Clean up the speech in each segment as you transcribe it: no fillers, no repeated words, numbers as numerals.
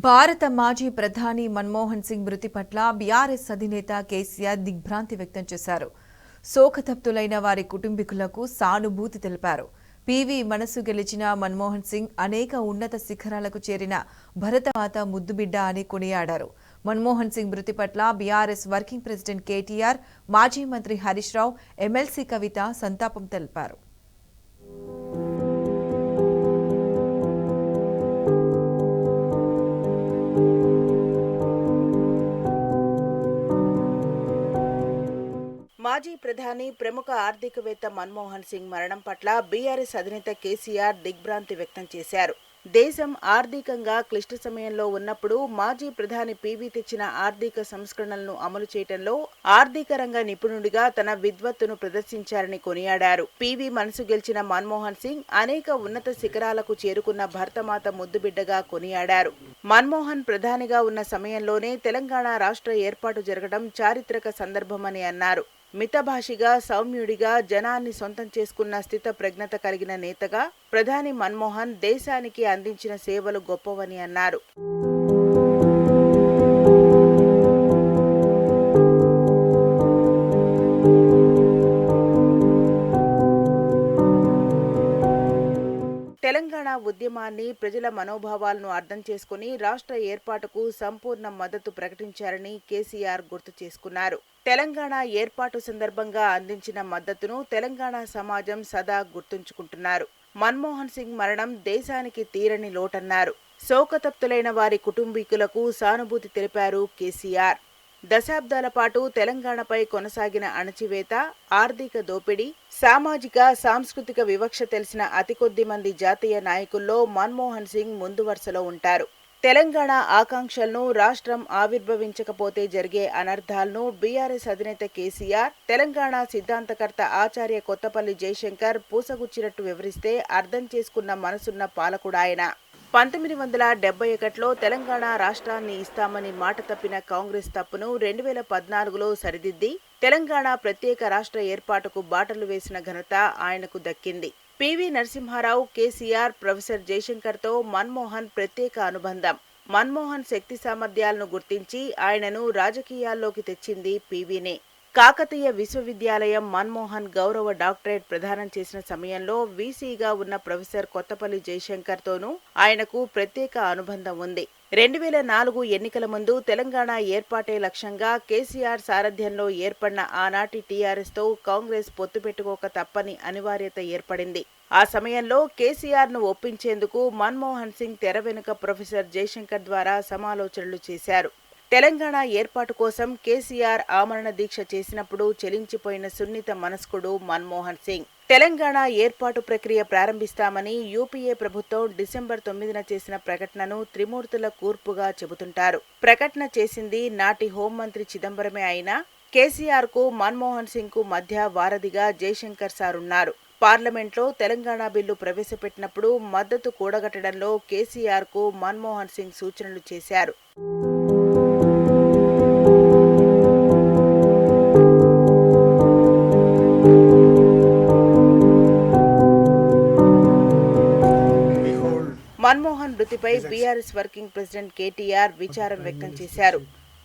భారత మాజీ ప్రధాని మన్మోహన్ సింగ్ మృతి పట్ల బీఆర్ఎస్ అధినేత కేసీఆర్ దిగ్భ్రాంతి వ్యక్తం చేశారు. శోకతప్తులైన వారి కుటుంబీకులకు సానుభూతి తెలిపారు. పీవీ మనసు గెలిచిన మన్మోహన్ సింగ్ అనేక ఉన్నత శిఖరాలకు చేరిన భరతమాత ముద్దుబిడ్డ అని కొనియాడారు. మన్మోహన్ సింగ్ మృతి పట్ల బీఆర్ఎస్ వర్కింగ్ ప్రెసిడెంట్ కేటీఆర్, మాజీ మంత్రి హరీష్ రావు, ఎమ్మెల్సీ కవిత సంతాపం తెలిపారు. మాజీ ప్రధాని ప్రముఖ ఆర్థికవేత్త మన్మోహన్ సింగ్ మరణం పట్ల బీఆర్ఎస్ అధినేత కేసీఆర్ దిగ్భ్రాంతి వ్యక్తం చేశారు. దేశం ఆర్థికంగా క్లిష్ట సమయంలో ఉన్నప్పుడు మాజీ ప్రధాని పీవీ తెచ్చిన ఆర్థిక సంస్కరణలను అమలు చేయడంలో ఆర్థిక రంగ నిపుణుడిగా తన విద్వత్తును ప్రదర్శించారని కొనియాడారు. పీవీ మనసు గెలిచిన మన్మోహన్ సింగ్ అనేక ఉన్నత శిఖరాలకు చేరుకున్న భరతమాత ముద్దుబిడ్డగా కొనియాడారు. మన్మోహన్ ప్రధానిగా ఉన్న సమయంలోనే తెలంగాణ రాష్ట్ర ఏర్పాటు జరగడం చారిత్రక సందర్భమని అన్నారు. మితభాషిగా, సౌమ్యుడిగా జనాన్ని సొంతం చేసుకున్న స్థిత ప్రజ్ఞత కలిగిన నేతగా ప్రధాని మన్మోహన్ దేశానికి అందించిన సేవలు గొప్పవని అన్నారు. తెలంగాణ ఉద్యమాన్ని, ప్రజల మనోభావాలను అర్థం చేసుకుని రాష్ట్ర ఏర్పాటుకు సంపూర్ణ మద్దతు ప్రకటించారని కేసీఆర్ గుర్తు చేసుకున్నారు. తెలంగాణ ఏర్పాటు సందర్భంగా అందించిన మద్దతును తెలంగాణ సమాజం సదా గుర్తుంచుకుంటున్నారు. మన్మోహన్ సింగ్ మరణం దేశానికి తీరని లోటన్నారు. శోకతప్తులైన వారి కుటుంబీకులకు సానుభూతి తెలిపారు కేసీఆర్. దశాబ్దాల పాటు తెలంగాణపై కొనసాగిన అణచివేత, ఆర్థిక దోపిడీ, సామాజిక, సాంస్కృతిక వివక్ష తెలిసిన అతి కొద్ది మంది జాతీయ నాయకుల్లో మన్మోహన్ సింగ్ ముందు వరుసలో ఉంటారు. తెలంగాణ ఆకాంక్షలను, రాష్ట్రం ఆవిర్భవించకపోతే జరిగే అనర్థాలను బీఆర్ఎస్ అధినేత కేసీఆర్, తెలంగాణ సిద్ధాంతకర్త ఆచార్య కొత్తపల్లి జయశంకర్ పూసగుచ్చినట్టు వివరిస్తే అర్థం చేసుకున్న మనసున్న పాలకుడాయన. 1971లో తెలంగాణ రాష్ట్రాన్ని ఇస్తామని మాట తప్పిన కాంగ్రెస్ తప్పును 2014లో సరిదిద్ది తెలంగాణ ప్రత్యేక రాష్ట్ర ఏర్పాటుకు బాటలు వేసిన ఘనత ఆయనకు దక్కింది. పీవీ నరసింహారావు, కేసీఆర్, ప్రొఫెసర్ జయశంకర్తో మన్మోహన్ ప్రత్యేక అనుబంధం. మన్మోహన్ శక్తి సామర్థ్యాలను గుర్తించి ఆయనను రాజకీయాల్లోకి తెచ్చింది పీవీనే. కాకతీయ విశ్వవిద్యాలయం మన్మోహన్ గౌరవ డాక్టరేట్ ప్రదానం చేసిన సమయంలో వీసీగా ఉన్న ప్రొఫెసర్ కొత్తపల్లి జయశంకర్తోనూ ఆయనకు ప్రత్యేక అనుబంధం ఉంది. 2004 ఎన్నికల ముందు తెలంగాణ ఏర్పాటే లక్ష్యంగా కేసీఆర్ సారథ్యంలో ఏర్పడిన ఆనాటి టీఆర్ఎస్తో కాంగ్రెస్ పొత్తు పెట్టుకోక తప్పని అనివార్యత ఏర్పడింది. ఆ సమయంలో కేసీఆర్ను ఒప్పించేందుకు మన్మోహన్ సింగ్ తెర వెనుక ప్రొఫెసర్ జయశంకర్ ద్వారా సమాలోచనలు చేశారు. తెలంగాణ ఏర్పాటు కోసం కేసీఆర్ ఆమరణ దీక్ష చేసినప్పుడు చెలించిపోయిన సున్నిత మనస్కుడు మన్మోహన్ సింగ్. తెలంగాణ ఏర్పాటు ప్రక్రియ ప్రారంభిస్తామని యూపీఏ ప్రభుత్వం డిసెంబర్ 9న చేసిన ప్రకటనను త్రిమూర్తుల కూర్పుగా చెబుతుంటారు. ప్రకటన చేసింది నాటి హోంమంత్రి చిదంబరమే అయినా కేసీఆర్కు, మన్మోహన్ సింగ్కు మధ్య వారధిగా జయశంకర్ సార్ ఉన్నారు. పార్లమెంట్లో తెలంగాణ బిల్లు ప్రవేశపెట్టినప్పుడు మద్దతు కూడగట్టడంలో కేసీఆర్కు మన్మోహన్ సింగ్ సూచనలు చేశారు. మన్మోహన్ మృతిపై బీఆర్ఎస్ వర్కింగ్ ప్రెసిడెంట్ కేటీఆర్ విచారం వ్యక్తం చేశారు.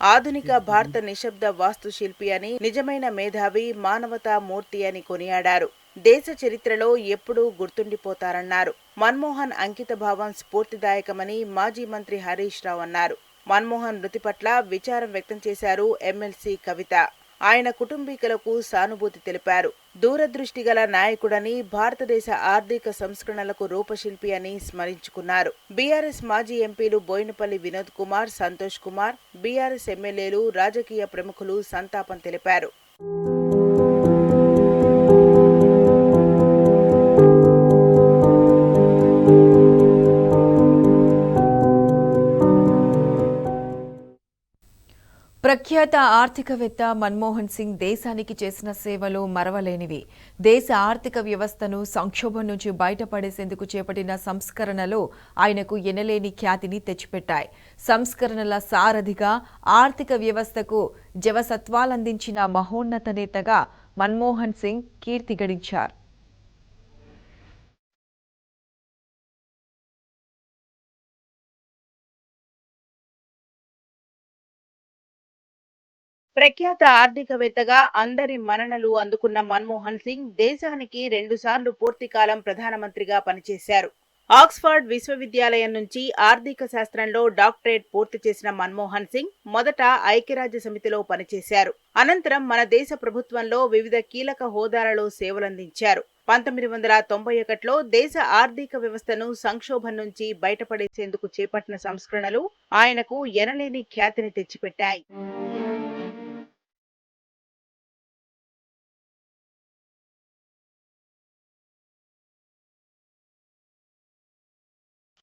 ఆధునిక భారత నిశ్శబ్ద వాస్తుశిల్పి అని, నిజమైన మేధావి, మానవతా మూర్తి అని కొనియాడారు. దేశ చరిత్రలో ఎప్పుడూ గుర్తుండిపోతారన్నారు. మన్మోహన్ అంకిత భావం స్ఫూర్తిదాయకమని మాజీ మంత్రి హరీష్ రావు అన్నారు. మన్మోహన్ మృతి పట్ల విచారం వ్యక్తం చేశారు ఎమ్మెల్సీ కవిత. ఆయన కుటుంబీకులకు సానుభూతి తెలిపారు. దూరదృష్టి గల నాయకుడని, భారతదేశ ఆర్థిక సంస్కరణలకు రూపశిల్పి అని స్మరించుకున్నారు. బీఆర్ఎస్ మాజీ ఎంపీలు బోయినపల్లి వినోద్ కుమార్, సంతోష్ కుమార్, బీఆర్ఎస్ ఎమ్మెల్యేలు, రాజకీయ ప్రముఖులు సంతాపం తెలిపారు. ప్రఖ్యాత ఆర్థికవేత్త మన్మోహన్ సింగ్ దేశానికి చేసిన సేవలు మరవలేనివి. దేశ ఆర్థిక వ్యవస్థను సంక్షోభం నుంచి బయటపడేసేందుకు చేపట్టిన సంస్కరణలు ఆయనకు ఎనలేని ఖ్యాతిని తెచ్చిపెట్టాయి. సంస్కరణల సారథిగా ఆర్థిక వ్యవస్థకు జవసత్వాలందించిన మహోన్నత నేతగా మన్మోహన్ సింగ్ కీర్తి గడించారు. ప్రఖ్యాత ఆర్థికవేత్తగా అందరి మన్ననలు అందుకున్న మన్మోహన్ సింగ్ దేశానికి 2 సార్లు పూర్తికాలం ప్రధానమంత్రిగా పనిచేశారు. ఆక్స్ఫర్డ్ విశ్వవిద్యాలయం నుంచి ఆర్థిక శాస్త్రంలో డాక్టరేట్ పూర్తి చేసిన మన్మోహన్ సింగ్ మొదట ఐక్యరాజ్య సమితిలో పనిచేశారు. అనంతరం మన దేశ ప్రభుత్వంలో వివిధ కీలక హోదాలలో సేవలందించారు. 1991లో దేశ ఆర్థిక వ్యవస్థను సంక్షోభం నుంచి బయటపడేసేందుకు చేపట్టిన సంస్కరణలు ఆయనకు ఎనలేని ఖ్యాతిని తెచ్చిపెట్టాయి.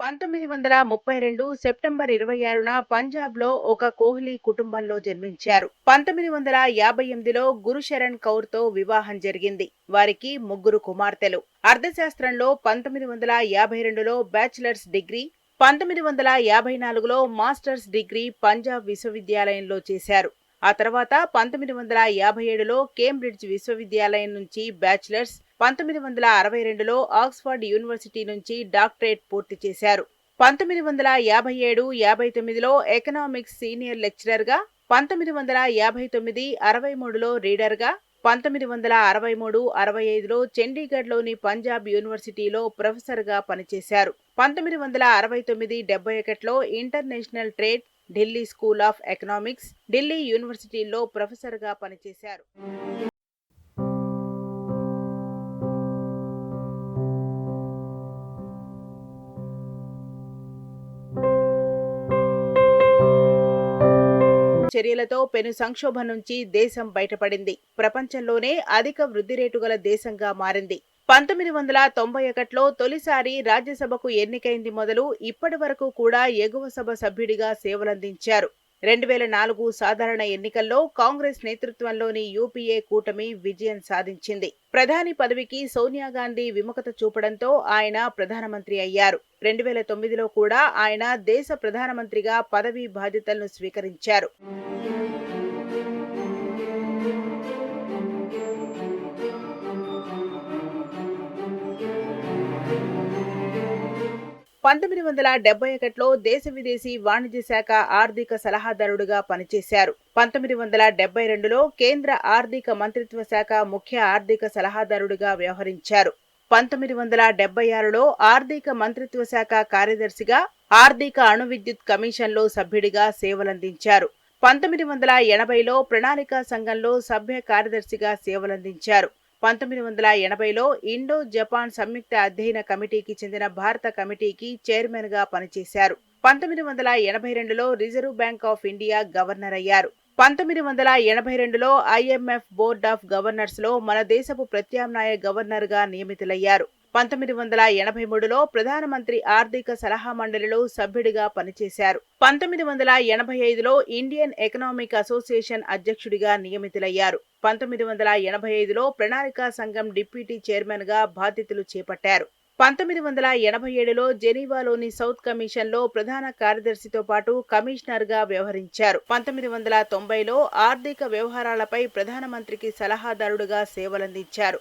1932 సెప్టెంబర్ 26న పంజాబ్లో ఒక కోహ్లీ కుటుంబంలో జన్మించారు. 1958లో గురుశరణ్ కౌర్తో వివాహం జరిగింది. వారికి 3 కుమార్తెలు. అర్థశాస్త్రంలో 1952లో బ్యాచిలర్స్ డిగ్రీ, 1954లో మాస్టర్స్ డిగ్రీ పంజాబ్ విశ్వవిద్యాలయంలో చేశారు. ఆ తర్వాత 1957లో కేంబ్రిడ్జ్ విశ్వవిద్యాలయం నుంచి బ్యాచిలర్స్, 1962లో ఆక్స్ఫర్డ్ యూనివర్సిటీ నుంచి డాక్టరేట్ పూర్తి చేశారు. 1957-59లో ఎకనామిక్స్ సీనియర్ లెక్చరర్గా, 1959-63లో రీడర్గా, 1963-65లో చండీగఢ్లోని పంజాబ్ యూనివర్సిటీలో ప్రొఫెసర్గా పనిచేశారు. 1969-71లో international trade, Delhi school of economics, Delhi యూనివర్సిటీలో ప్రొఫెసర్గా పనిచేశారు. చర్యలతో పెను సంక్షోభం నుంచి దేశం బయటపడింది. ప్రపంచంలోనే అధిక వృద్ధి రేటు గల దేశంగా మారింది. 1991లో తొలిసారి రాజ్యసభకు ఎన్నికైంది మొదలు ఇప్పటి వరకు కూడా ఎగువ సభ సభ్యుడిగా సేవలందించారు. 2004 సాధారణ ఎన్నికల్లో కాంగ్రెస్ నేతృత్వంలోని యూపీఏ కూటమి విజయం సాధించింది. ప్రధాని పదవికి సోనియా గాంధీ విముఖత చూపడంతో ఆయన ప్రధానమంత్రి అయ్యారు. 2009లో కూడా ఆయన దేశ ప్రధానమంత్రిగా పదవీ బాధ్యతలను స్వీకరించారు. 1971లో దేశ విదేశీ వాణిజ్య శాఖ ఆర్థిక సలహాదారుడుగా పనిచేశారు. 1972లో కేంద్ర ఆర్థిక మంత్రిత్వ శాఖ ముఖ్య ఆర్థిక సలహాదారుడుగా వ్యవహరించారు. 1976లో ఆర్థిక మంత్రిత్వ శాఖ కార్యదర్శిగా, ఆర్థిక అణు విద్యుత్ కమిషన్లో సభ్యుడిగా సేవలందించారు. 1980లో ప్రణాళికా సంఘంలో సభ్య కార్యదర్శిగా సేవలందించారు. 1980లో ఇండో జపాన్ సంయుక్త అధ్యయన కమిటీకి చెందిన భారత కమిటీకి చైర్మన్గా పనిచేశారు. 1982లో Reserve Bank of India governor అయ్యారు. 1982లో ఐఎంఎఫ్ బోర్డ్ ఆఫ్ గవర్నర్స్లో మన దేశపు ప్రత్యామ్నాయ గవర్నర్గా నియమితులయ్యారు. 1983లో ప్రధానమంత్రి ఆర్థిక సలహా మండలిలో సభ్యుడిగా పనిచేశారు. 1985లో ఇండియన్ ఎకనామిక్ అసోసియేషన్ అధ్యక్షుడిగా నియమితులయ్యారు. 1985లో ప్రణాళికా సంఘం డిప్యూటీ చైర్మన్గా బాధ్యతలు చేపట్టారు. 1987లో జెనీవాలోని సౌత్ కమిషన్లో ప్రధాన కార్యదర్శితో పాటు కమిషనర్గా వ్యవహరించారు. 1990లో ఆర్థిక వ్యవహారాలపై ప్రధానమంత్రికి సలహాదారుడుగా సేవలందించారు.